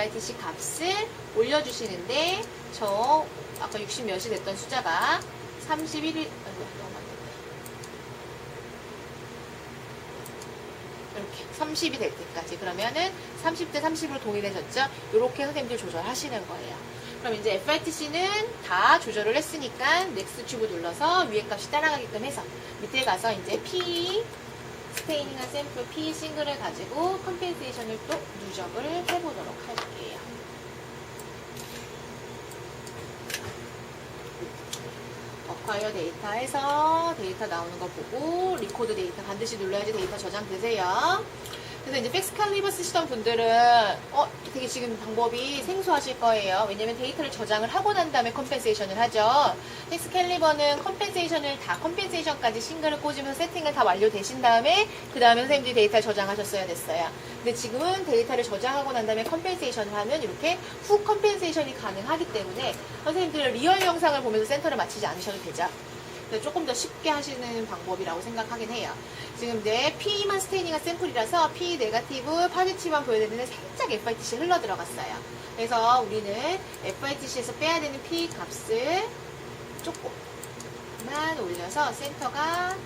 FITC 값을 올려주시는데 저 아까 60 몇이 됐던 숫자가 31이 이렇게 30이 될 때까지 그러면은 30대 30으로 동일해졌죠. 이렇게 선생님들 조절하시는 거예요. 그럼 이제 FITC는 다 조절을 했으니까 넥스트 튜브 눌러서 위에 값이 따라가게끔 해서 밑에 가서 이제 P 스테이닝한 샘플 P 싱글을 가지고 컴펜세이션을 또 누적을 해보도록 할게요. 어콰이어 데이터에서 데이터 나오는 거 보고 리코드 데이터 반드시 눌러야지 데이터 저장되세요. 그래서 이제 팩스칼리버 쓰시던 분들은 되게 지금 방법이 생소하실 거예요. 왜냐면 데이터를 저장을 하고 난 다음에 컴펜세이션을 하죠. 팩스칼리버는 컴펜세이션까지 싱글을 꽂으면서 세팅을 다 완료되신 다음에 그 다음에 선생님들이 데이터를 저장하셨어야 됐어요. 근데 지금은 데이터를 저장하고 난 다음에 컴펜세이션을 하면 이렇게 후 컴펜세이션이 가능하기 때문에 선생님들 리얼 영상을 보면서 센터를 맞추지 않으셔도 되죠. 조금 더 쉽게 하시는 방법이라고 생각하긴 해요. 지금 이제 P만 스테이닝한 샘플이라서 P 네거티브, 파지티브만 보여드리는데 살짝 FITC 흘러 들어갔어요. 그래서 우리는 FITC에서 빼야 되는 P 값을 조금만 올려서 센터가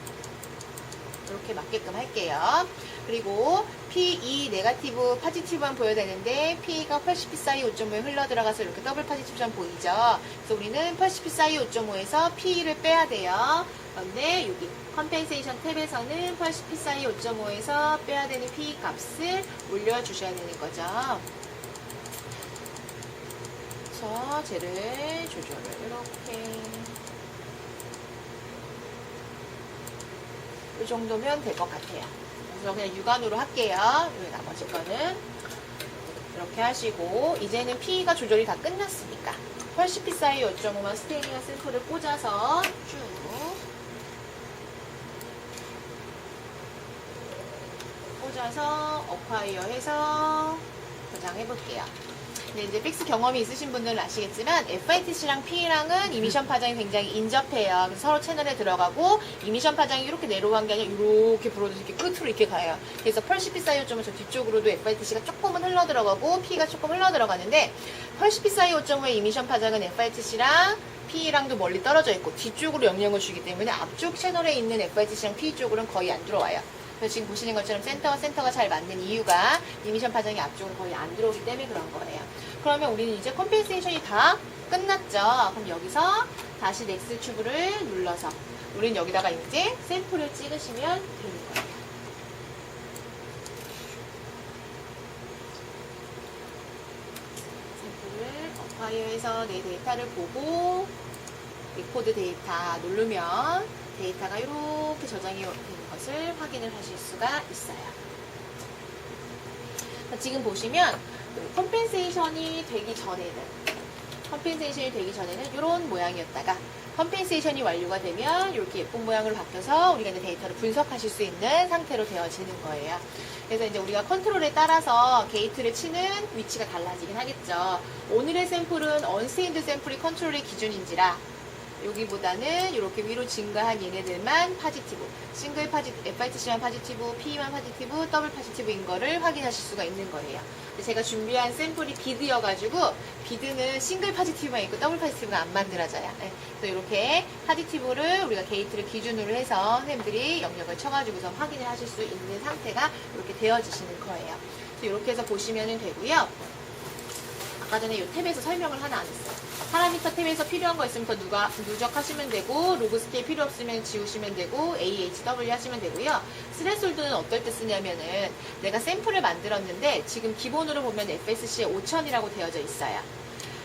이렇게 맞게끔 할게요. 그리고 P2 네거티브 파지티브만 보여야 되는데 P가 80psi 5.5에 흘러 들어가서 이렇게 더블 파지티브점 보이죠? 그래서 우리는 80psi 5.5에서 P를 빼야 돼요. 그런데 여기 컴펜세이션 탭에서는 80psi 5.5에서 빼야 되는 P 값을 올려주셔야 되는 거죠. 그래서 쟤를 조절을 이렇게 이 정도면 될 것 같아요. 그래서 그냥 육안으로 할게요. 나머지 거는 이렇게 하시고 이제는 P가 조절이 다 끝났으니까 80psi 5.5만 스테이닝한 샘플을 꽂아서 쭉 꽂아서 어콰이어 해서 저장해 볼게요. 근데 이제 픽스 경험이 있으신 분들은 아시겠지만 FITC랑 P랑은 이미션 파장이 굉장히 인접해요. 그래서 서로 채널에 들어가고 이미션 파장이 이렇게 내려간 게 아니라 이렇게 불어도 이렇게 끝으로 이렇게 가요. 그래서 80psi 5.5 저 뒤쪽으로도 FITC가 조금은 흘러 들어가고 P가 조금 흘러 들어가는데 80psi 5.5의 이미션 파장은 FITC랑 P랑도 멀리 떨어져 있고 뒤쪽으로 영향을 주기 때문에 앞쪽 채널에 있는 FITC랑 P 쪽으로는 거의 안 들어와요. 그래서 지금 보시는 것처럼 센터가 잘 맞는 이유가 이미션 파장이 앞쪽으로 거의 안 들어오기 때문에 그런 거예요. 그러면 우리는 이제 컴펜세이션이 다 끝났죠. 그럼 여기서 다시 넥스트 튜브를 눌러서 우리는 여기다가 이제 샘플을 찍으시면 되는 거예요. 샘플을 어콰이어에서 내 데이터를 보고 리코드 데이터 누르면 데이터가 이렇게 저장이 되는 것을 확인을 하실 수가 있어요. 지금 보시면 컴펜세이션이 되기 전에는 이런 모양이었다가 컴펜세이션이 완료가 되면 이렇게 예쁜 모양으로 바뀌어서 우리가 이제 데이터를 분석하실 수 있는 상태로 되어지는 거예요. 그래서 이제 우리가 컨트롤에 따라서 게이트를 치는 위치가 달라지긴 하겠죠. 오늘의 샘플은 언스테인드 샘플이 컨트롤의 기준인지라 여기보다는 이렇게 위로 증가한 얘네들만 파지티브, 싱글 파지티브, FITC만 파지티브, P만 파지티브, 더블 파지티브인 거를 확인하실 수가 있는 거예요. 제가 준비한 샘플이 비드여가지고 비드는 싱글 파지티브만 있고 더블 파지티브가 안 만들어져요. 그래서 이렇게 파지티브를 우리가 게이트를 기준으로 해서 선생님들이 영역을 쳐가지고서 확인을 하실 수 있는 상태가 이렇게 되어지시는 거예요. 그래서 이렇게 해서 보시면 되고요. 아까 전에 이 탭에서 설명을 하나 안 했어요. 파라미터 탭에서 필요한 거 있으면 더 누적하시면 되고 로그 스케일 필요 없으면 지우시면 되고 AHW 하시면 되고요. 스레솔드는 어떨 때 쓰냐면은 내가 샘플을 만들었는데 지금 기본으로 보면 FSC에 5000이라고 되어져 있어요.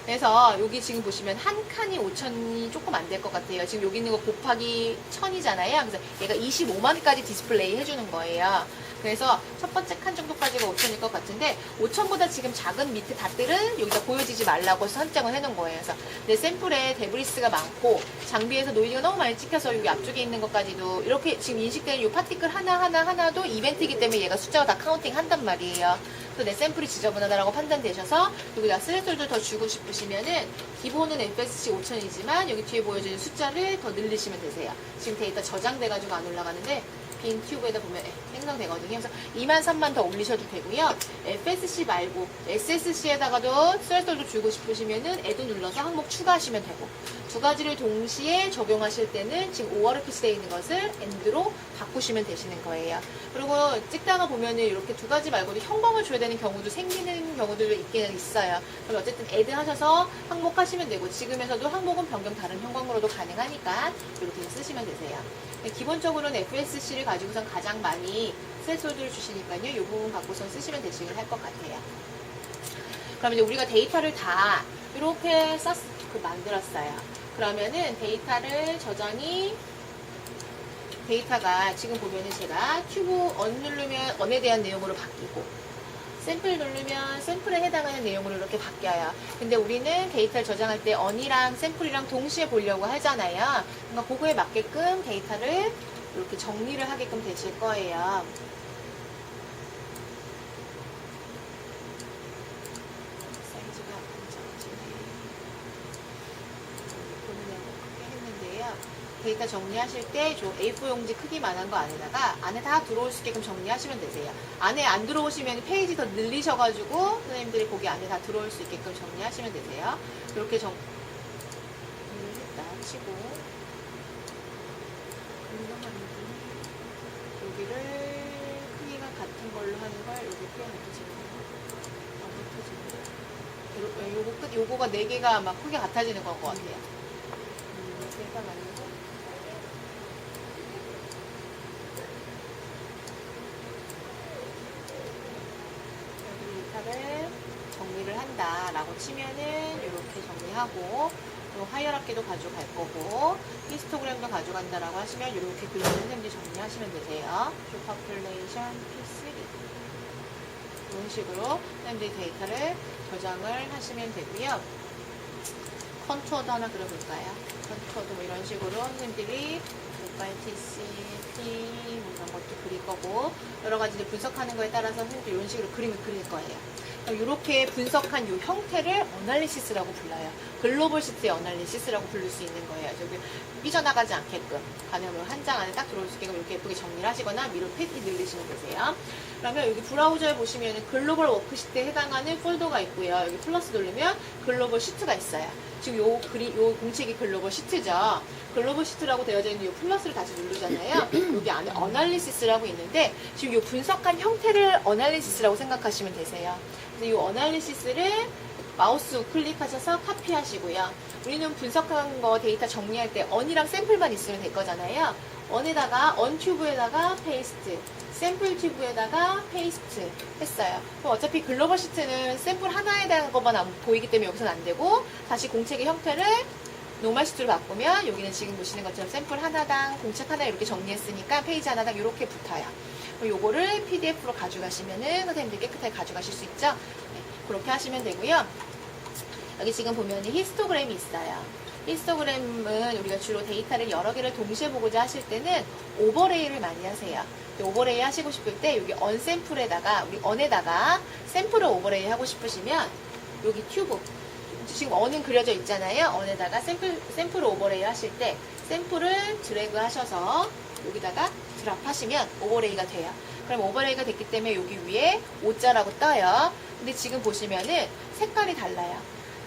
그래서 여기 지금 보시면 한 칸이 5000이 조금 안 될 것 같아요. 지금 여기 있는 거 곱하기 1000이잖아요. 그래서 얘가 25만까지 디스플레이 해주는 거예요. 그래서 첫 번째 칸 정도까지가 5000일 것 같은데 5000보다 지금 작은 밑에 닷들은 여기다 보여지지 말라고 설정을 해놓은 거예요. 그래서 내 샘플에 데브리스가 많고 장비에서 노이즈가 너무 많이 찍혀서 여기 앞쪽에 있는 것까지도 이렇게 지금 인식되는 이 파티클 하나도 이벤트이기 때문에 얘가 숫자가 다 카운팅 한단 말이에요. 그래서 내 샘플이 지저분하다라고 판단되셔서 여기다 스레솔드 더 주고 싶으시면은 기본은 FSC 5000이지만 여기 뒤에 보여지는 숫자를 더 늘리시면 되세요. 지금 데이터 저장돼가지고 안 올라가는데 빈 튜브에다 보면 생성되거든요. 그래서 2만 3만 더 올리셔도 되고요. FSC 말고 SSC에다가도 썰썰도 주고 싶으시면은 애도 눌러서 항목 추가하시면 되고, 두 가지를 동시에 적용하실 때는 지금 오워러피스 되어 있는 것을 엔드로 바꾸시면 되시는 거예요. 그리고 찍다가 보면은 이렇게 두 가지 말고도 형광을 줘야 되는 경우도 생기는 경우들도 있기는 있어요. 그럼 어쨌든 애드 하셔서 항목하시면 되고, 지금에서도 항목은 변경 다른 형광으로도 가능하니까 이렇게 쓰시면 되세요. 기본적으로는 FSC를 가지고선 가장 많이 스레스홀드를 주시니까요. 이 부분 갖고선 쓰시면 되시긴 할 것 같아요. 그럼 이제 우리가 데이터를 다 이렇게 만들었어요. 그러면은 데이터가 지금 보면은 제가 튜브 언 누르면 언에 대한 내용으로 바뀌고, 샘플 누르면 샘플에 해당하는 내용으로 이렇게 바뀌어요. 근데 우리는 데이터를 저장할 때 언이랑 샘플이랑 동시에 보려고 하잖아요. 그러니까 그거에 맞게끔 데이터를 이렇게 정리를 하게끔 되실 거예요. 사이즈가 안 적지네. 보는 크게 했는데요. 데이터 정리하실 때 A4 용지 크기만한 거 안에 다 들어올 수 있게끔 정리하시면 되세요. 안에 안 들어오시면 페이지 더 늘리셔가지고 선생님들이 거기 안에 다 들어올 수 있게끔 정리하시면 되세요. 이렇게 정리를 했다 치고, 여기를 크기가 같은 걸로 하는 걸 여기 크기가 요거가 4개가 아마 크게 같아지는 것 같아요. 3개가 맞는 거. 정리를 한다라고 치면은 이렇게 정리하고, 또 하이어라키도 가져갈 거고, 히스토그램도 가져간다라고 하시면 이렇게 글씨 선생님들이 정리하시면 되세요. 쇼퍼플레이션 P3 이런 식으로 선생님들이 데이터를 저장을 하시면 되고요. 컨투어도 하나 그려볼까요? 컨투어도 뭐 이런 식으로 선생님들이 모바일 TC, P 이런 것도 그릴 거고, 여러 가지 분석하는 거에 따라서 선생님들이 이런 식으로 그림을 그릴 거예요. 이렇게 분석한 이 형태를 어널리시스라고 불러요. 글로벌 시트의 어널리시스라고 부를 수 있는 거예요. 저기 삐져나가지 않게끔 가능하면 한 장 안에 딱 들어올 수 있게끔 이렇게 예쁘게 정리를 하시거나 위로 패키 늘리시면 되세요. 그러면 여기 브라우저에 보시면 글로벌 워크시트에 해당하는 폴더가 있고요. 여기 플러스 누르면 글로벌 시트가 있어요. 지금 요 공책이 글로벌 시트죠. 글로벌 시트라고 되어져 있는 이 플러스를 다시 누르잖아요. 여기 안에 어널리시스라고 있는데, 지금 이 분석한 형태를 어널리시스라고 생각하시면 되세요. 이 어널리시스를 마우스 클릭하셔서 카피하시고요. 우리는 분석한 거 데이터 정리할 때 언이랑 샘플만 있으면 될 거잖아요. 언 튜브에다가 페이스트, 샘플 튜브에다가 페이스트 했어요. 그럼 어차피 글로벌 시트는 샘플 하나에 대한 것만 보이기 때문에 여기서는 안 되고, 다시 공책의 형태를 노멀 시트로 바꾸면 여기는 지금 보시는 것처럼 샘플 하나당 공책 하나 이렇게 정리했으니까 페이지 하나당 이렇게 붙어요. 요거를 PDF로 가져가시면은 선생님들 깨끗하게 가져가실 수 있죠? 네, 그렇게 하시면 되고요. 여기 지금 보면 히스토그램이 있어요. 히스토그램은 우리가 주로 데이터를 여러 개를 동시에 보고자 하실 때는 오버레이를 많이 하세요. 오버레이 하시고 싶을 때 여기 언에다가 샘플을 오버레이 하고 싶으시면 여기 튜브, 지금 언은 그려져 있잖아요. 언에다가 샘플을 오버레이 하실 때 샘플을 드래그 하셔서 여기다가 드랍하시면 오버레이가 돼요. 그럼 오버레이가 됐기 때문에 여기 위에 O자라고 떠요. 근데 지금 보시면은 색깔이 달라요.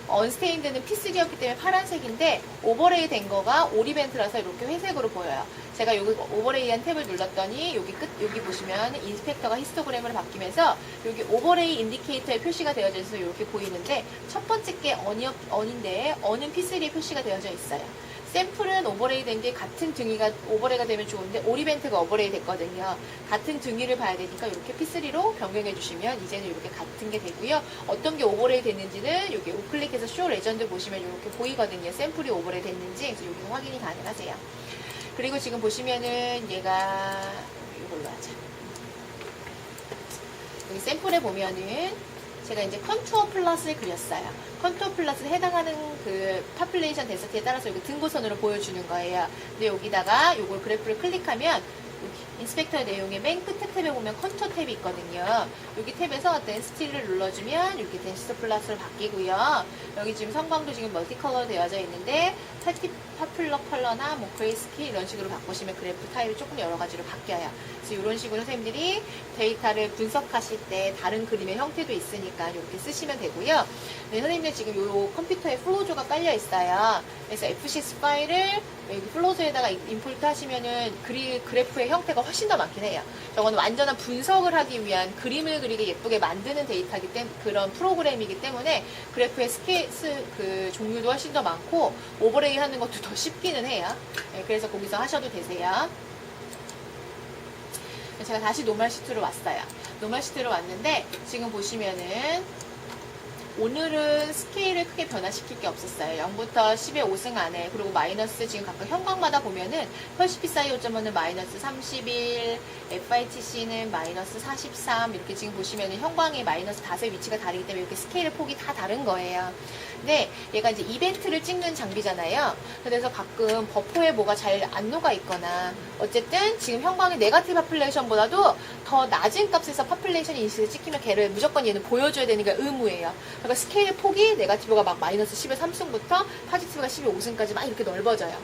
언스테인드는 P3였기 때문에 파란색인데 오버레이 된 거가 오리벤트라서 이렇게 회색으로 보여요. 제가 여기 오버레이한 탭을 눌렀더니 여기 보시면 인스펙터가 히스토그램으로 바뀌면서 여기 오버레이 인디케이터의 표시가 되어져 있어서 이렇게 보이는데, 첫 번째 게 언인데 언은 P3에 표시가 되어져 있어요. 샘플은 오버레이 된 게 같은 등위가 오버레이가 되면 좋은데 오리벤트가 오버레이 됐거든요. 같은 등위를 봐야 되니까 이렇게 P3로 변경해 주시면 이제는 이렇게 같은 게 되고요. 어떤 게 오버레이 됐는지는 여기 우클릭해서 쇼 레전드 보시면 이렇게 보이거든요. 샘플이 오버레이 됐는지. 그래서 여기는 확인이 가능하세요. 그리고 지금 보시면은 얘가 이걸로 하자. 여기 샘플에 보면은 제가 이제 컨투어 플러스를 그렸어요. 컨투어 플러스에 해당하는 그 파퓰레이션 덴서티에 따라서 여기 등고선으로 보여주는 거예요. 근데 여기다가 요걸 그래프를 클릭하면 여기 인스펙터 내용의 맨 끝에 탭에 보면 컨투어 탭이 있거든요. 여기 탭에서 덴시티를 눌러주면 이렇게 덴시티 플러스로 바뀌고요. 여기 지금 성광도 지금 멀티컬러 되어져 있는데 파퓰러 컬러나 뭐 그레이스케일 이런 식으로 바꾸시면 그래프 타입이 조금 여러 가지로 바뀌어요. 그래서 이런 식으로 선생님들이 데이터를 분석하실 때 다른 그림의 형태도 있으니까 이렇게 쓰시면 되고요. 네, 선생님들 지금 이 컴퓨터에 플로우조가 깔려 있어요. 그래서 FCS 파일을 여기 플로우조에다가 임포트 하시면은 그래프의 형태가 훨씬 더 많긴 해요. 저건 완전한 분석을 하기 위한 그림을 그리게 예쁘게 만드는 데이터이기 때문에 그런 프로그램이기 때문에 그래프의 그 종류도 훨씬 더 많고 오버레이 하는 것도 더 쉽기는 해요. 네, 그래서 거기서 하셔도 되세요. 제가 다시 노멀 시트로 왔어요. 노멀 시트로 왔는데 지금 보시면은 오늘은 스케일을 크게 변화시킬 게 없었어요. 0부터 10의 5승 안에 그리고 마이너스 지금 각각 형광마다 보면은 펄시피사이 5.5는 마이너스 31, FITC는 마이너스 43 이렇게 지금 보시면은 형광의 마이너스 5의 위치가 다르기 때문에 이렇게 스케일의 폭이 다 다른 거예요. 근데 얘가 이제 이벤트를 찍는 장비잖아요. 그래서 가끔 버퍼에 뭐가 잘 안 녹아 있거나 어쨌든 지금 형광의 네거티브 파퓰레이션보다도 더 낮은 값에서 파퓰레이션이 인식을 찍히면 걔를 무조건 얘는 보여줘야 되는 게 의무예요. 그러니까 스케일의 폭이 네거티브가 막 마이너스 10의 3승부터 포지티브가 10의 5승까지 막 이렇게 넓어져요.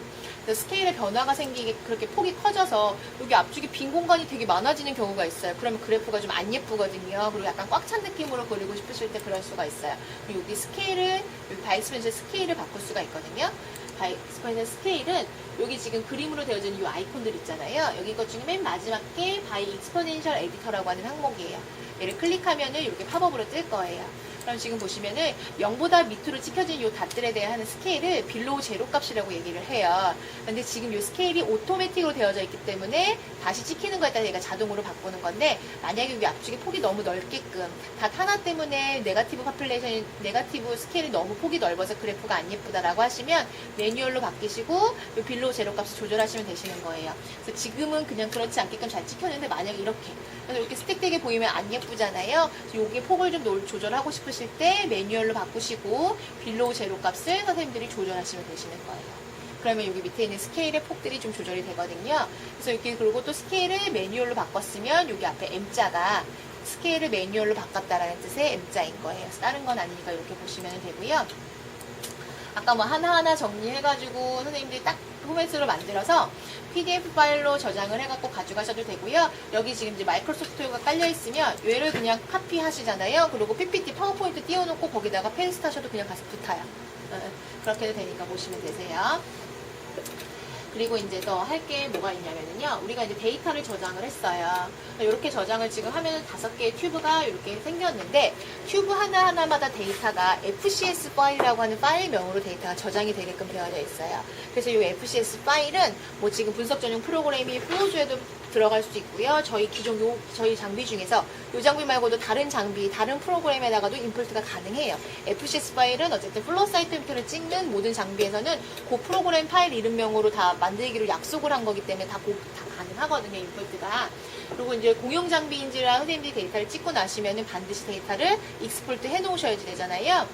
그래서 스케일의 변화가 생기게 그렇게 폭이 커져서 여기 앞쪽에 빈 공간이 되게 많아지는 경우가 있어요. 그러면 그래프가 좀 안 예쁘거든요. 그리고 약간 꽉 찬 느낌으로 그리고 싶으실 때 그럴 수가 있어요. 그리고 여기 스케일을, 여기 바이스펜셜 스케일을 바꿀 수가 있거든요. 바이스펜셜 스케일은 여기 지금 그림으로 되어져 있는 이 아이콘들 있잖아요. 여기 것 중에 맨 마지막 게 바이 익스포넨셜 에디터라고 하는 항목이에요. 얘를 클릭하면은 이렇게 팝업으로 뜰 거예요. 그럼 지금 보시면은 0보다 밑으로 찍혀진 이 닷들에 대한 하는 스케일을 빌로우 제로 값이라고 얘기를 해요. 근데 지금 이 스케일이 오토매틱으로 되어져 있기 때문에 다시 찍히는 거에 따라 얘가 자동으로 바꾸는 건데 만약에 여기 앞쪽에 폭이 너무 넓게끔 닷 하나 때문에 네거티브 파퓰레이션, 네거티브 스케일이 너무 폭이 넓어서 그래프가 안 예쁘다라고 하시면 매뉴얼로 바뀌시고 이 빌로우 제로 값을 조절하시면 되시는 거예요. 그래서 지금은 그냥 그렇지 않게끔 잘 찍혔는데 만약에 이렇게 그래서 이렇게 스택되게 보이면 안 예쁘잖아요. 여기에 폭을 좀 조절하고 싶으실 때 매뉴얼로 바꾸시고 빌로우 제로 값을 선생님들이 조절하시면 되시는 거예요. 그러면 여기 밑에 있는 스케일의 폭들이 좀 조절이 되거든요. 그래서 이렇게 그리고 또 스케일을 매뉴얼로 바꿨으면 여기 앞에 M자가 스케일을 매뉴얼로 바꿨다라는 뜻의 M자인 거예요. 그래서 다른 건 아니니까 이렇게 보시면 되고요. 아까 뭐 하나하나 정리해가지고 선생님들이 딱 포맷으로 만들어서 PDF 파일로 저장을 해갖고 가져가셔도 되고요. 여기 지금 이제 마이크로소프트가 깔려있으면 얘를 그냥 카피하시잖아요. 그리고 PPT, 파워포인트 띄워놓고 거기다가 페이스트 하셔도 그냥 가서 붙어요. 그렇게 해도 되니까 보시면 되세요. 그리고 이제 더 할 게 뭐가 있냐면요. 우리가 이제 데이터를 저장을 했어요. 이렇게 저장을 지금 하면 5개의 튜브가 이렇게 생겼는데 튜브 하나하나마다 데이터가 FCS 파일이라고 하는 파일명으로 데이터가 저장이 되게끔 되어져 있어요. 그래서 이 FCS 파일은 뭐 지금 분석 전용 프로그램이 플로우조에도 들어갈 수 있고요. 저희 장비 중에서 이 장비 말고도 다른 장비, 다른 프로그램에다가도 임포트가 가능해요. FCS 파일은 어쨌든 플로우 사이트를 찍는 모든 장비에서는 그 프로그램 파일 이름명으로 다 만들기로 약속을 한 거기 때문에 다 가능하거든요, 임포트가. 그리고 이제 공용 장비인지라 선생님들이 데이터를 찍고 나시면은 반드시 데이터를 익스포트 해 놓으셔야지 되잖아요.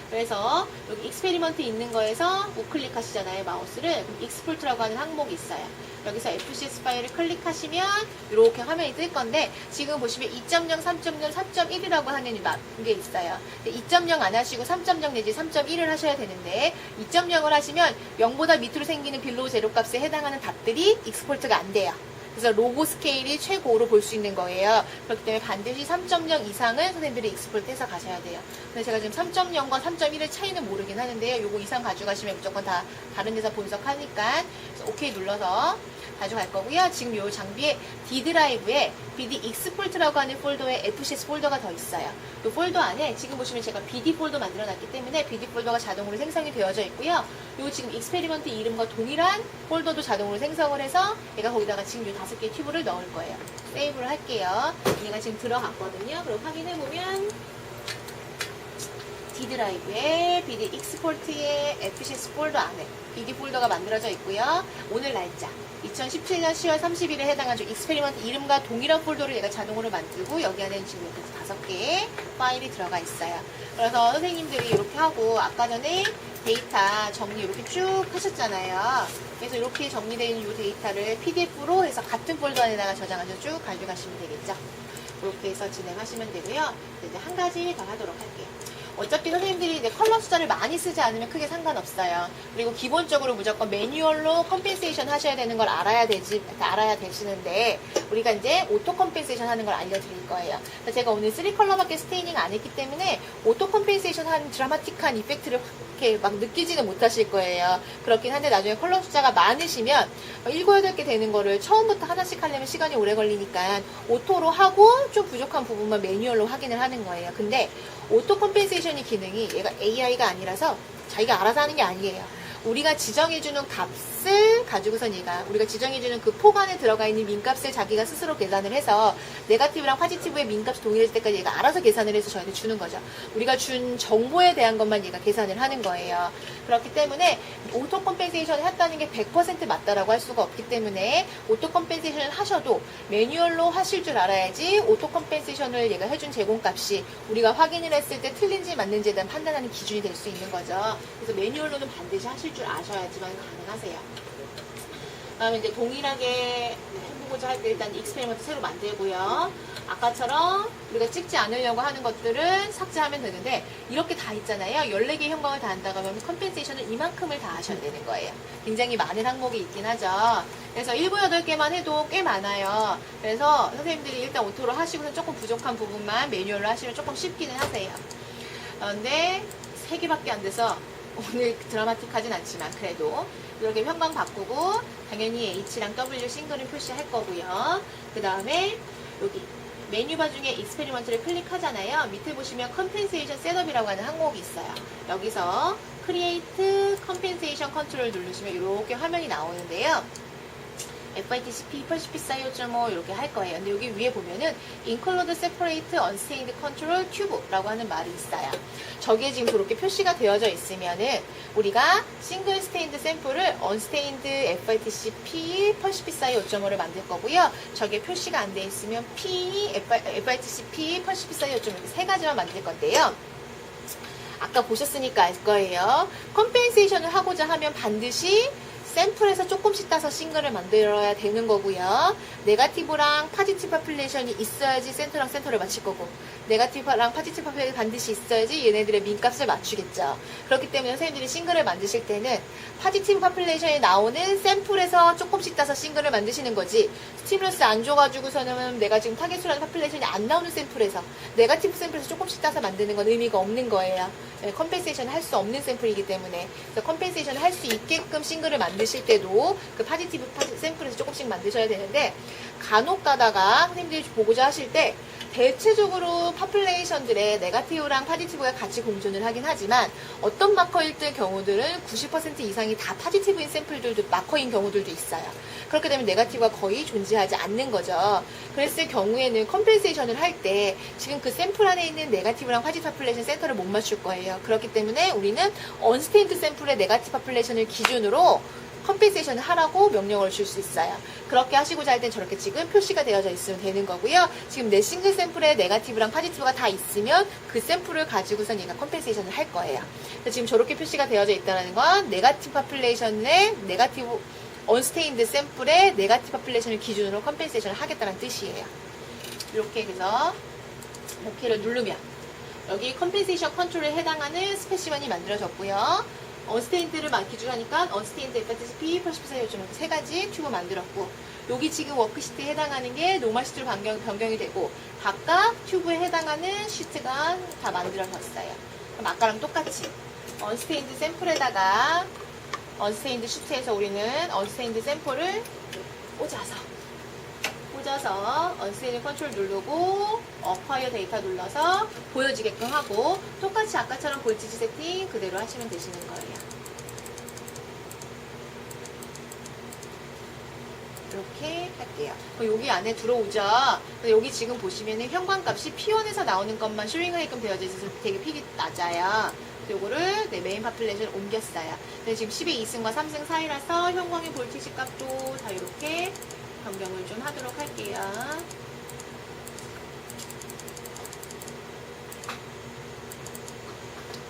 그래서 여기 익스페리먼트 있는 거에서 우클릭 하시잖아요, 마우스를. 그럼 익스포트라고 하는 항목이 있어요. 여기서 FCS 파일을 클릭하시면 이렇게 화면이 뜰 건데 지금 보시면 2.0, 3.0, 4.1이라고 하는 게 있어요. 2.0 안 하시고 3.0 내지 3.1을 하셔야 되는데 2.0을 하시면 0보다 밑으로 생기는 빌로우 제로 값에 해당하는 값들이 익스포트가 안 돼요. 그래서 로고 스케일이 최고로 볼 수 있는 거예요. 그렇기 때문에 반드시 3.0 이상은 선생님들이 익스포트해서 가셔야 돼요. 근데 제가 지금 3.0과 3.1의 차이는 모르긴 하는데요. 요거 이상 가져가시면 무조건 다 다른 데서 분석하니까 오케이 눌러서 가져갈 거고요. 지금 이 장비에 D 드라이브에 BD 익스포트라고 하는 폴더에 FCS 폴더가 더 있어요. 이 폴더 안에 지금 보시면 제가 BD 폴더 만들어 놨기 때문에 BD 폴더가 자동으로 생성이 되어져 있고요. 이 지금 익스페리먼트 이름과 동일한 폴더도 자동으로 생성을 해서 얘가 거기다가 지금 이 5개의 튜브를 넣을 거예요. 세이브를 할게요. 얘가 지금 들어갔거든요. 그럼 확인해보면 D 드라이브에 BD 익스포트의 FCS 폴더 안에 BD 폴더가 만들어져 있고요. 오늘 날짜 2017년 10월 30일에 해당한 익스페리먼트 이름과 동일한 폴더를 얘가 자동으로 만들고 여기 안에는 지금 이렇게 5개의 파일이 들어가 있어요. 그래서 선생님들이 이렇게 하고 아까 전에 데이터 정리 이렇게 쭉 하셨잖아요. 그래서 이렇게 정리되어 있는 이 데이터를 PDF로 해서 같은 폴더 안에다가 저장해서 쭉 가져가시면 되겠죠. 이렇게 해서 진행하시면 되고요. 이제 한 가지 더 하도록 할게요. 어차피 선생님들이 이제 컬러 숫자를 많이 쓰지 않으면 크게 상관없어요. 그리고 기본적으로 무조건 매뉴얼로 컴펜세이션 하셔야 되는 걸 알아야 되시는데, 우리가 이제 오토 컴펜세이션 하는 걸 알려드릴 거예요. 제가 오늘 3컬러밖에 스테이닝 안 했기 때문에 오토 컴펜세이션 하는 드라마틱한 이펙트를 이렇게 막 느끼지는 못하실 거예요. 그렇긴 한데 나중에 컬러 숫자가 많으시면 7, 8개 되는 거를 처음부터 하나씩 하려면 시간이 오래 걸리니까 오토로 하고 좀 부족한 부분만 매뉴얼로 확인을 하는 거예요. 근데 오토 컴펜세이션이 기능이 얘가 AI가 아니라서 자기가 알아서 하는 게 아니에요. 우리가 지정해주는 값을 가지고선 얘가 우리가 지정해주는 그 폭 안에 들어가 있는 민값을 자기가 스스로 계산을 해서 네거티브랑 포지티브의 민값이 동일할 때까지 얘가 알아서 계산을 해서 저희한테 주는 거죠. 우리가 준 정보에 대한 것만 얘가 계산을 하는 거예요. 그렇기 때문에 오토 컴펜세이션을 했다는 게 100% 맞다라고 할 수가 없기 때문에 오토 컴펜세이션을 하셔도 매뉴얼로 하실 줄 알아야지 오토 컴펜세이션을 얘가 해준 제공값이 우리가 확인을 했을 때 틀린지 맞는지에 대한 판단하는 기준이 될 수 있는 거죠. 그래서 매뉴얼로는 반드시 하실 줄 아셔야지만 가능하세요. 다음에 이제 동일하게 해보고자 할 때 일단 익스페리먼트 새로 만들고요. 아까처럼 우리가 찍지 않으려고 하는 것들은 삭제하면 되는데 이렇게 다 있잖아요. 14개의 형광을 다 한다고 하면 컴펜세이션은 이만큼을 다 하셔야 되는 거예요. 굉장히 많은 항목이 있긴 하죠. 그래서 7, 8개만 해도 꽤 많아요. 그래서 선생님들이 일단 오토로 하시고는 조금 부족한 부분만 매뉴얼로 하시면 조금 쉽기는 하세요. 근데 3개밖에 안 돼서 오늘 드라마틱하진 않지만 그래도 이렇게 형광 바꾸고 당연히 H랑 W 싱글은 표시할 거고요. 그 다음에 여기 메뉴바 중에 익스페리먼트를 클릭하잖아요. 밑에 보시면 컴펜세이션 셋업이라고 하는 항목이 있어요. 여기서 크리에이트 컴펜세이션 컨트롤 누르시면 이렇게 화면이 나오는데요. FITC P80P 4.5 이렇게 할 거예요. 근데 여기 위에 보면은 Include Separate Unstained Control Tube라고 하는 말이 있어요. 저게 지금 저렇게 표시가 되어져 있으면은 우리가 싱글 스테인드 샘플을 Unstained FITC P80P 4.5를 만들 거고요. 저게 표시가 안 돼 있으면 FITC P80P 4.5 이렇게 세 가지만 만들 건데요. 아까 보셨으니까 알 거예요. 컴펜세이션을 하고자 하면 반드시 샘플에서 조금씩 따서 싱글을 만들어야 되는 거고요. 네거티브랑 포지티브 파퓰레이션이 있어야지 센터랑 센터를 맞출 거고, 네거티브랑 포지티브 파퓰레이션이 반드시 있어야지 얘네들의 민값을 맞추겠죠. 그렇기 때문에 선생님들이 싱글을 만드실 때는 포지티브 파퓰레이션이 나오는 샘플에서 조금씩 따서 싱글을 만드시는 거지, 스티뮬러스 안 줘가지고서는 내가 지금 타겟수라는 파퓰레이션이 안 나오는 샘플에서 네거티브 샘플에서 조금씩 따서 만드는 건 의미가 없는 거예요. 컴펜세이션 할 수 없는 샘플이기 때문에. 그래서 컴펜세이션 할 수 있게끔 싱글을 만드실 때도 그 포지티브 샘플에서 조금씩 만드셔야 되는데, 간혹 가다가 선생님들이 보고자 하실 때 대체적으로 파퓰레이션들의 네거티브랑 포지티브가 같이 공존을 하긴 하지만 어떤 마커일 때 경우들은 90% 이상이 다 포지티브인 샘플들도 마커인 경우들도 있어요. 그렇게 되면 네거티브가 거의 존재하지 않는 거죠. 그랬을 경우에는 컴펜세이션을 할 때 지금 그 샘플 안에 있는 네거티브랑 포지티브 파퓰레이션 센터를 못 맞출 거예요. 그렇기 때문에 우리는 언스테인드 샘플의 네거티브 파퓰레이션을 기준으로 컴펜세이션을 하라고 명령을 줄 수 있어요. 그렇게 하시고자 할 땐 저렇게 지금 표시가 되어져 있으면 되는 거고요. 지금 내 싱글 샘플에 네거티브랑 포지티브가 다 있으면 그 샘플을 가지고선 얘가 컴펜세이션을 할 거예요. 지금 저렇게 표시가 되어져 있다는 건 네거티브 파퓰레이션의 네거티브 언스테인드 샘플의 네거티브 파퓰레이션을 기준으로 컴펜세이션을 하겠다는 뜻이에요. 이렇게 해서 오케이를 누르면 여기 컴펜세이션 컨트롤에 해당하는 스페시먼이 만들어졌고요. 언스테인드를 기준으로 하니까 언스테인드 FTP, 퍼시피사 요즘 이렇게 세 가지 튜브 만들었고, 여기 지금 워크시트에 해당하는 게 노멀 시트로 변경이 되고 각각 튜브에 해당하는 시트가 다 만들어졌어요. 그럼 아까랑 똑같이 언스테인드 샘플에다가 언스테인드 시트에서 우리는 언스테인드 샘플을 꽂아서 언스테인드 컨트롤 누르고 어콰이어 데이터 눌러서 보여지게끔 하고, 똑같이 아까처럼 볼티지 세팅 그대로 하시면 되시는 거예요. 이렇게 할게요. 여기 안에 들어오죠. 여기 지금 보시면은 형광값이 P1에서 나오는 것만 쇼잉하게끔 되어져 있어서 되게 픽이 낮아요. 요거를 메인 파퓰레이션 옮겼어요. 근데 지금 10의 2승과 3승 사이라서 형광의 볼티지 값도 다 이렇게 변경을 좀 하도록 할게요.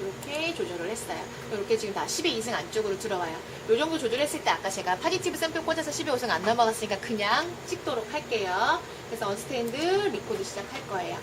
이렇게 조절을 했어요. 이렇게 지금 다 12 이승 안쪽으로 들어와요. 이 정도 조절했을 때 아까 제가 파지티브 샘플 꽂아서 12호승 안 넘어갔으니까 그냥 찍도록 할게요. 그래서 언스탠드 리코드 시작할 거예요.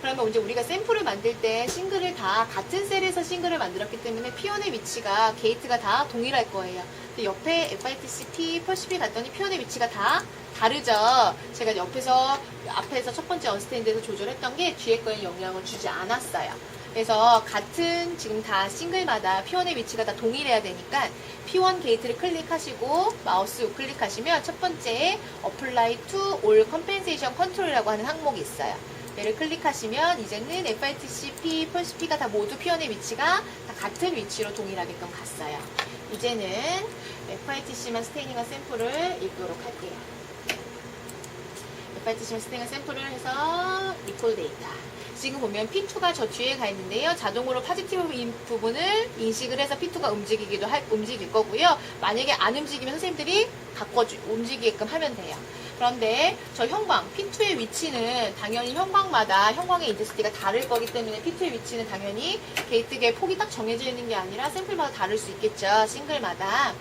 그러면 이제 우리가 샘플을 만들 때 싱글을 다 같은 셀에서 싱글을 만들었기 때문에 P1의 위치가 게이트가 다 동일할 거예요. 근데 옆에 FITC, P, 펄시피 갔더니 P1의 위치가 다 다르죠. 제가 앞에서 첫 번째 언스탠드에서 조절했던 게 뒤에 거에 영향을 주지 않았어요. 그래서 같은 지금 다 싱글마다 P1의 위치가 다 동일해야 되니까 P1 게이트를 클릭하시고 마우스 우클릭하시면 첫 번째 Apply to All Compensation Control이라고 하는 항목이 있어요. 얘를 클릭하시면 이제는 FITC, P, 펄시피가 다 모두 P1의 위치가 다 같은 위치로 동일하게끔 갔어요. 이제는 FITC만 스테이닝한 샘플을 읽도록 할게요. FITC만 스테이닝한 샘플을 해서 리콜 데이터. 지금 보면 P2가 저 뒤에 가 있는데요. 자동으로 파지티브 부분을 인식을 해서 P2가 움직일 거고요. 만약에 안 움직이면 선생님들이 움직이게끔 하면 돼요. 그런데 저 형광, P2의 위치는 당연히 형광마다 형광의 인텐시티가 다를 거기 때문에 P2의 위치는 당연히 게이트의 폭이 딱 정해져 있는 게 아니라 샘플마다 다를 수 있겠죠. 싱글마다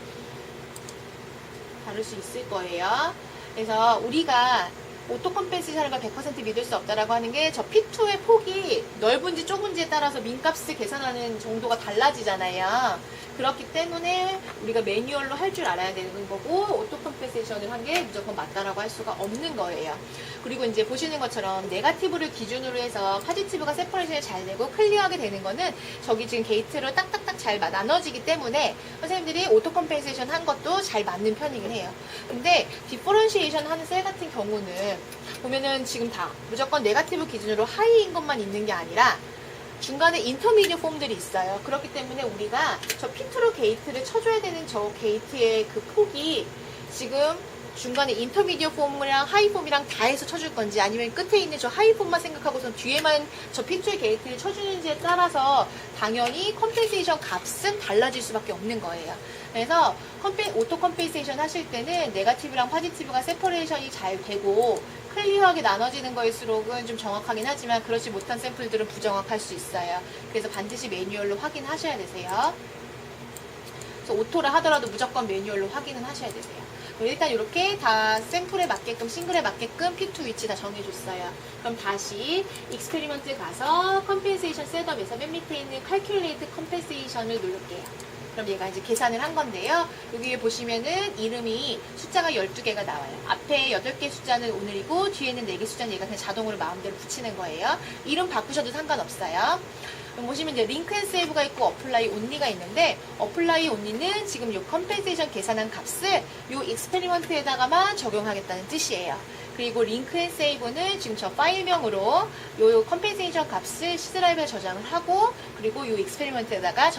다를 수 있을 거예요. 그래서 우리가 오토 컴펜세이션을 100% 믿을 수 없다라고 하는 게 저 P2의 폭이 넓은지 좁은지에 따라서 민값을 계산하는 정도가 달라지잖아요. 그렇기 때문에 우리가 매뉴얼로 할 줄 알아야 되는 거고 오토 컴펜세이션을 한 게 무조건 맞다라고 할 수가 없는 거예요. 그리고 이제 보시는 것처럼 네거티브를 기준으로 해서 파지티브가 세퍼레이션이 잘 되고 클리어하게 되는 거는 저기 지금 게이트로 딱딱딱 잘 나눠지기 때문에 선생님들이 오토 컴펜세이션 한 것도 잘 맞는 편이긴 해요. 근데 디퍼런시에이션 하는 셀 같은 경우는 보면은 지금 다 무조건 네거티브 기준으로 하이인 것만 있는 게 아니라 중간에 인터미디어 폼들이 있어요. 그렇기 때문에 우리가 저 P2로 게이트를 쳐줘야 되는 저 게이트의 그 폭이 지금 중간에 인터미디어 폼이랑 하이 폼이랑 다 해서 쳐줄 건지 아니면 끝에 있는 저 하이 폼만 생각하고선 뒤에만 저 P2의 게이트를 쳐주는지에 따라서 당연히 컴펜세이션 값은 달라질 수밖에 없는 거예요. 그래서 오토 컴펜세이션 하실 때는 네거티브랑 파지티브가 세퍼레이션이 잘 되고 클리어하게 나눠지는 거일수록은 좀 정확하긴 하지만 그렇지 못한 샘플들은 부정확할 수 있어요. 그래서 반드시 매뉴얼로 확인하셔야 되세요. 그래서 오토를 하더라도 무조건 매뉴얼로 확인은 하셔야 되세요. 일단 이렇게 다 샘플에 맞게끔 싱글에 맞게끔 P2 위치 다 정해줬어요. 그럼 다시 익스페리먼트 가서 컴펜세이션 셋업에서 맨 밑에 있는 Calculate Compensation을 누를게요. 그럼 얘가 이제 계산을 한 건데요. 여기 보시면은 이름이 숫자가 12개가 나와요. 앞에 8개 숫자는 오늘이고 뒤에는 4개 숫자는 얘가 그냥 자동으로 마음대로 붙이는 거예요. 이름 바꾸셔도 상관없어요. 그럼 보시면 이제 링크 앤 세이브가 있고 어플라이 온리가 있는데 어플라이 온리는 지금 요 컴펜세이션 계산한 값을 요 익스페리먼트에다가만 적용하겠다는 뜻이에요. 그리고 링크 앤 세이브는 지금 저 파일명으로 요 컴펜세이션 값을 C 드라이브에 저장을 하고 그리고 요 익스페리먼트에다가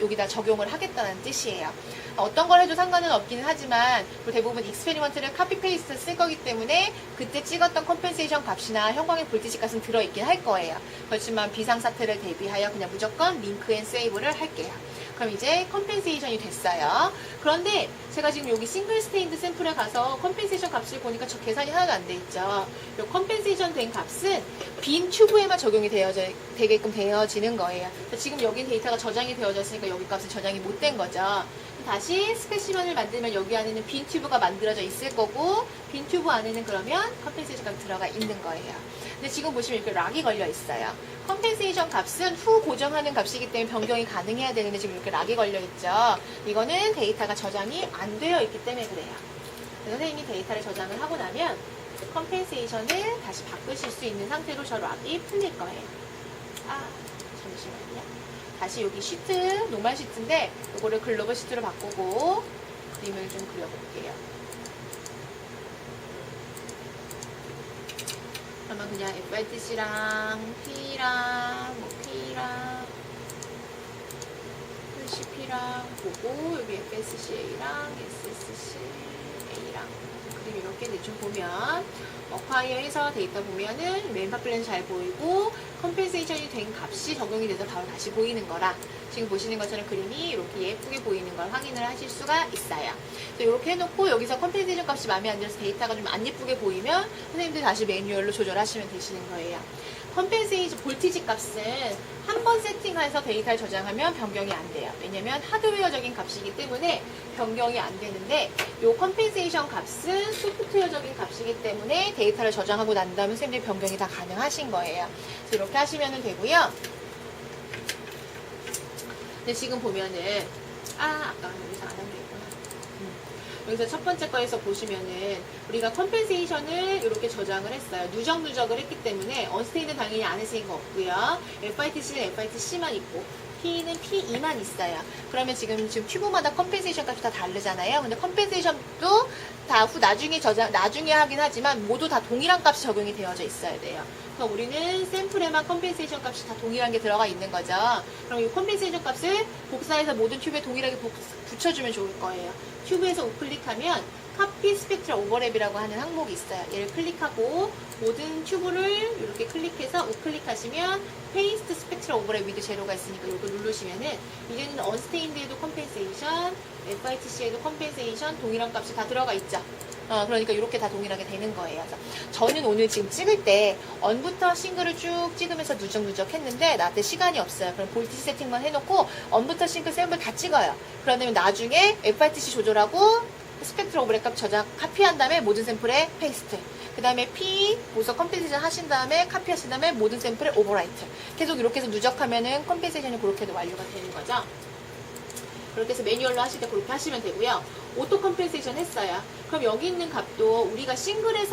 여기다 적용을 하겠다는 뜻이에요. 어떤 걸 해도 상관은 없기는 하지만 대부분 익스페리먼트를 카피 페이스트 쓸 거기 때문에 그때 찍었던 컴펜세이션 값이나 형광의 볼티지 값은 들어있긴 할 거예요. 그렇지만 비상사태를 대비하여 그냥 무조건 링크 앤 세이브를 할게요. 그럼 이제 컴펜세이션이 됐어요. 그런데 제가 지금 여기 싱글 스테인드 샘플에 가서 컴펜세이션 값을 보니까 저 계산이 하나도 안 돼 있죠. 이 컴펜세이션 된 값은 빈 튜브에만 적용이 되게끔 되어지는 거예요. 지금 여기 데이터가 저장이 되어졌으니까 여기 값은 저장이 못 된 거죠. 다시 스페시먼을 만들면 여기 안에는 빈 튜브가 만들어져 있을 거고 빈 튜브 안에는 그러면 컴펜세이션 값이 들어가 있는 거예요. 근데 지금 보시면 이렇게 락이 걸려 있어요. 컴펜세이션 값은 후 고정하는 값이기 때문에 변경이 가능해야 되는데 지금 이렇게 락이 걸려 있죠. 이거는 데이터가 저장이 안 되어 있기 때문에 그래요. 선생님이 데이터를 저장을 하고 나면 컴펜세이션을 다시 바꾸실 수 있는 상태로 저 락이 풀릴 거예요. 잠시만요. 다시 여기 시트, 노멀 시트인데 이거를 글로벌 시트로 바꾸고 그림을 좀 그려볼게요. 그러면 그냥 FITC랑 P랑 P랑 CP랑 보고 여기 FSCA랑 SSCA랑 그림 이렇게 대충 보면 어콰이어에서 데이터 보면은 메인 파플랜 잘 보이고 컴펜세이션이 된 값이 적용이 돼서 바로 다시 보이는 거라 지금 보시는 것처럼 그림이 이렇게 예쁘게 보이는 걸 확인을 하실 수가 있어요. 이렇게 해놓고 여기서 컴펜세이션 값이 마음에 안 들어서 데이터가 좀 안 예쁘게 보이면 선생님들 다시 매뉴얼로 조절하시면 되시는 거예요. 컴펜세이션 볼티지 값은 한 번 세팅해서 데이터를 저장하면 변경이 안 돼요. 왜냐면 하드웨어적인 값이기 때문에 변경이 안 되는데 이 컴펜세이션 값은 소프트웨어적인 값이기 때문에 데이터를 저장하고 난 다음에 선생님들이 변경이 다 가능하신 거예요. 그래서 이렇게 하시면 되고요. 근데 지금 보면은 아까 여기서 안 한 게 있구나. 여기서 첫 번째 거에서 보시면은 우리가 컴펜세이션을 이렇게 저장을 했어요. 누적을 했기 때문에 언스테인은 당연히 안에 쓰인 거 없고요. FITC는 FITC만 있고 P는 P2만 있어요. 그러면 지금 튜브마다 컴펜세이션 값이 다 다르잖아요. 근데 컴펜세이션도 다 나중에 하긴 하지만 모두 다 동일한 값이 적용이 되어져 있어야 돼요. 그럼 우리는 샘플에만 컴펜세이션 값이 다 동일한 게 들어가 있는 거죠. 그럼 이 컴펜세이션 값을 복사해서 모든 튜브에 동일하게 붙여주면 좋을 거예요. 튜브에서 우클릭하면 카피 스펙트럴 오버랩이라고 하는 항목이 있어요. 얘를 클릭하고 모든 튜브를 이렇게 클릭해서 우클릭하시면 페이스트 스펙트럴 오버랩 위드 제로가 있으니까 이거 누르시면은 이제는 언스테인드에도 컴펜세이션, FITC에도 컴펜세이션 동일한 값이 다 들어가 있죠. 그러니까 이렇게 다 동일하게 되는 거예요. 그래서 저는 오늘 지금 찍을 때 언부터 싱글을 쭉 찍으면서 누적 했는데 나한테 시간이 없어요. 그럼 볼티지 세팅만 해놓고 언부터 싱글 샘플 다 찍어요. 그러면 나중에 FITC 조절하고 스펙트럴 오버랩 값 저장 카피한 다음에 모든 샘플에 페이스트. 그 다음에 P 보석 컴펜세이션 하신 다음에 카피하신 다음에 모든 샘플에 오버라이트. 계속 이렇게 해서 누적하면은 컴펜세이션이 그렇게도 완료가 되는 거죠. 그렇게 해서 매뉴얼로 하실 때 그렇게 하시면 되고요. 오토 컴펜세이션 했어요. 그럼 여기 있는 값도 우리가 싱글에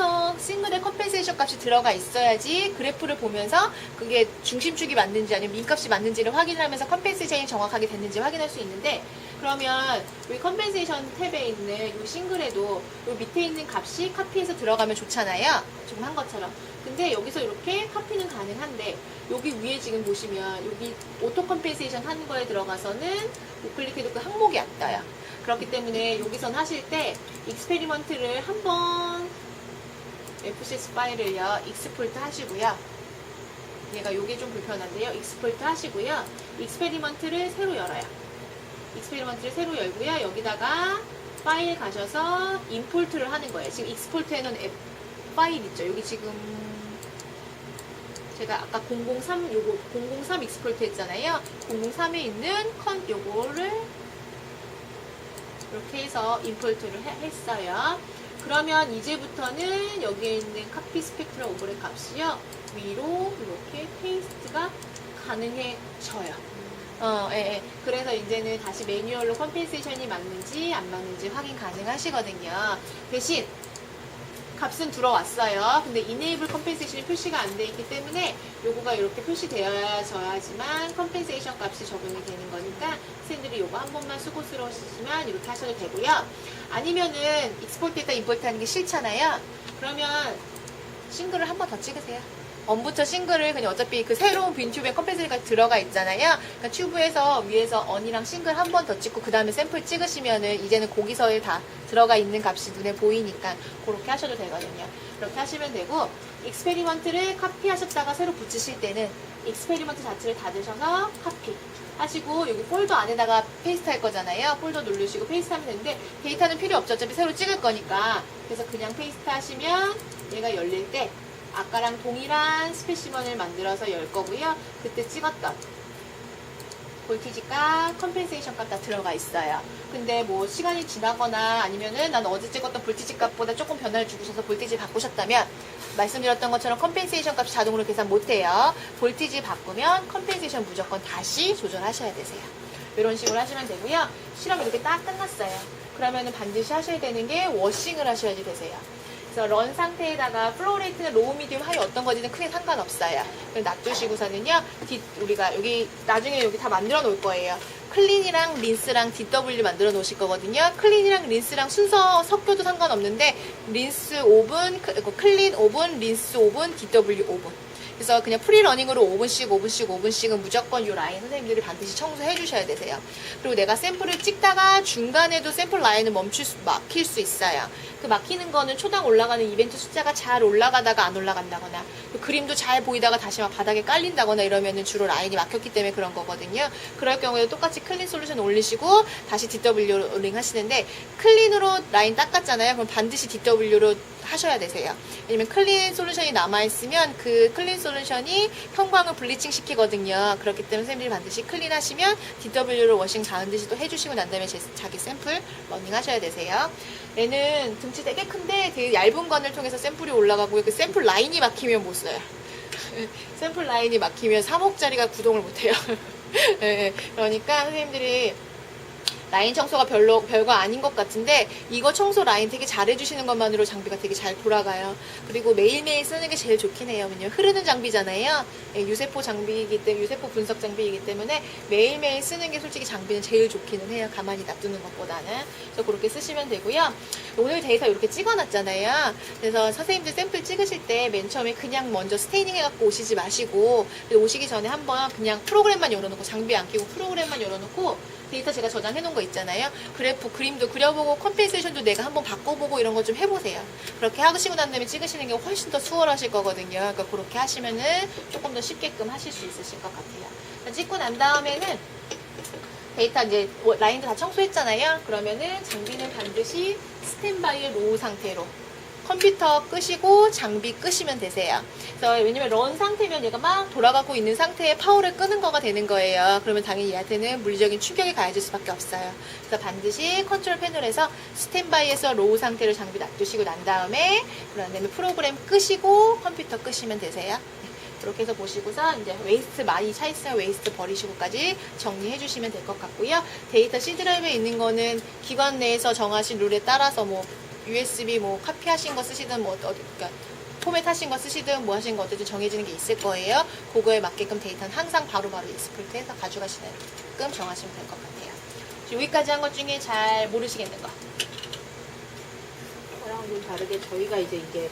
컴펜세이션 값이 들어가 있어야지 그래프를 보면서 그게 중심축이 맞는지 아니면 민값이 맞는지를 확인하면서 컴펜세이션이 정확하게 됐는지 확인할 수 있는데 그러면 여기 컴펜세이션 탭에 있는 이 싱글에도 이 밑에 있는 값이 카피해서 들어가면 좋잖아요. 지금 한 것처럼. 근데 여기서 이렇게 카피는 가능한데 여기 위에 지금 보시면 여기 오토 컴펜세이션 한 거에 들어가서는 우클릭해도 그 항목이 안 떠요. 그렇기 때문에 여기선 하실 때 익스페리먼트를 한번 FCS 파일을요 익스포트 하시고요. 얘가 요게 좀 불편한데요. 익스포트 하시고요. 익스페리먼트를 새로 열어요. 익스페리먼트를 새로 열고요. 여기다가 파일 가셔서 임포트를 하는 거예요. 지금 익스포트에는 파일 있죠. 여기 지금 제가 아까 003 익스포트 했잖아요. 003에 있는 요거를 이렇게 해서 임포트를 했어요. 그러면 이제부터는 여기에 있는 카피 스펙트럴 오버랩 값이요. 위로 이렇게 페이스트가 가능해져요. 예. 그래서 이제는 다시 매뉴얼로 컴펜세이션이 맞는지 안 맞는지 확인 가능하시거든요. 대신 값은 들어왔어요. 근데 enable 컴펜세이션이 표시가 안 돼 있기 때문에 요거가 이렇게 표시되어야지만 컴펜세이션 값이 적용이 되는 거니까 선생님들이 요거 한 번만 수고스러우시지만 이렇게 하셔도 되고요. 아니면은 익스포트했다 임포트 하는 게 싫잖아요. 그러면 싱글을 한 번 더 찍으세요. 언부터 싱글을 그냥 어차피 그 새로운 빈 튜브에 컴펜세이션까지 들어가 있잖아요. 그러니까 튜브에서 위에서 언이랑 싱글 한 번 더 찍고 그 다음에 샘플 찍으시면은 이제는 거기서에 다 들어가 있는 값이 눈에 보이니까 그렇게 하셔도 되거든요. 그렇게 하시면 되고 익스페리먼트를 카피하셨다가 새로 붙이실 때는 익스페리먼트 자체를 닫으셔서 카피 하시고 여기 폴더 안에다가 페이스트 할 거잖아요. 폴더 누르시고 페이스트 하면 되는데 데이터는 필요 없죠. 어차피 새로 찍을 거니까. 그래서 그냥 페이스트 하시면 얘가 열릴 때 아까랑 동일한 스페시먼을 만들어서 열 거고요. 그때 찍었던 볼티지 값, 컴펜세이션 값 다 들어가 있어요. 근데 뭐 시간이 지나거나 아니면은 난 어제 찍었던 볼티지 값보다 조금 변화를 주고셔서 볼티지 바꾸셨다면 말씀드렸던 것처럼 컴펜세이션 값이 자동으로 계산 못해요. 볼티지 바꾸면 컴펜세이션 무조건 다시 조절하셔야 되세요. 이런 식으로 하시면 되고요. 실험 이렇게 딱 끝났어요. 그러면은 반드시 하셔야 되는 게 워싱을 하셔야지 되세요. 그래서 런 상태에다가 플로우 레이트는 로우, 미디움, 하이 어떤 거지는 크게 상관없어요. 놔두시고서는요, 우리가 여기 나중에 여기 다 만들어 놓을 거예요. 클린이랑 린스랑 DW 만들어 놓으실 거거든요. 클린이랑 린스랑 순서 섞여도 상관없는데 린스 5분, 클린 5분, 린스 5분, DW 5분. 그래서 그냥 프리러닝으로 5분씩은 무조건 이 라인 선생님들이 반드시 청소해 주셔야 되세요. 그리고 내가 샘플을 찍다가 중간에도 샘플 라인을 막힐 수 있어요. 그 막히는 거는 초당 올라가는 이벤트 숫자가 잘 올라가다가 안 올라간다거나 그림도 잘 보이다가 다시 막 바닥에 깔린다거나 이러면은 주로 라인이 막혔기 때문에 그런 거거든요. 그럴 경우에도 똑같이 클린 솔루션 올리시고 다시 DW 링 하시는데 클린으로 라인 닦았잖아요. 그럼 반드시 DW로 하셔야 되세요. 왜냐면 클린 솔루션이 남아있으면 그 클린 솔루션이 형광을 블리칭 시키거든요. 그렇기 때문에 선생님들이 반드시 클린 하시면 DW로 워싱 반드시 또 해주시고 난 다음에 자기 샘플 러닝 하셔야 되세요. 얘는 등치 되게 큰데 되게 얇은 관을 통해서 샘플이 올라가고요. 그 샘플 라인이 막히면 못 써요. 샘플 라인이 막히면 3억짜리가 구동을 못해요. 네, 그러니까 선생님들이 라인 청소가 별거 아닌 것 같은데 이거 청소 라인 되게 잘 해주시는 것만으로 장비가 되게 잘 돌아가요. 그리고 매일매일 쓰는 게 제일 좋긴 해요. 왜냐면 흐르는 장비잖아요. 예, 유세포 장비이기 때문에 유세포 분석 장비이기 때문에 매일매일 쓰는 게 솔직히 장비는 제일 좋기는 해요. 가만히 놔두는 것보다는. 그래서 그렇게 쓰시면 되고요. 오늘 데이터 이렇게 찍어놨잖아요. 그래서 선생님들 샘플 찍으실 때 맨 처음에 그냥 먼저 스테이닝 해갖고 오시지 마시고 오시기 전에 한번 그냥 프로그램만 열어놓고 장비 안 끼고 프로그램만 열어놓고 데이터 제가 저장해 놓은 거 있잖아요. 그래프, 그림도 그려보고 컴펜세이션도 내가 한번 바꿔보고 이런 거 좀 해보세요. 그렇게 하시고 난 다음에 찍으시는 게 훨씬 더 수월하실 거거든요. 그러니까 그렇게 하시면은 조금 더 쉽게끔 하실 수 있으실 것 같아요. 찍고 난 다음에는 데이터 이제 라인도 다 청소했잖아요. 그러면은 장비는 반드시 스탠바이 로우 상태로 컴퓨터 끄시고 장비 끄시면 되세요. 그래서 왜냐면 런 상태면 얘가 막 돌아가고 있는 상태에 파워를 끄는 거가 되는 거예요. 그러면 당연히 얘한테는 물리적인 충격이 가해질 수밖에 없어요. 그래서 반드시 컨트롤 패널에서 스탠바이에서 로우 상태로 장비 놔두시고 난 다음에 프로그램 끄시고 컴퓨터 끄시면 되세요. 이렇게 해서 보시고서 이제 웨이스트 많이 차 있으면 웨이스트 버리시고까지 정리해 주시면 될 것 같고요. 데이터 C 드라이브에 있는 거는 기관 내에서 정하신 룰에 따라서 뭐 USB 뭐 카피하신 거 쓰시든 뭐 그러니까 포맷 하신 거 쓰시든 뭐 하신 거 어쨌든 정해지는 게 있을 거예요. 그거에 맞게끔 데이터는 항상 바로바로 익스포트해서 가져가시게끔 정하시면 될 것 같아요. 여기까지 한 것 중에 잘 모르시겠는 거. 저랑 좀 다르게 저희가 이제 이게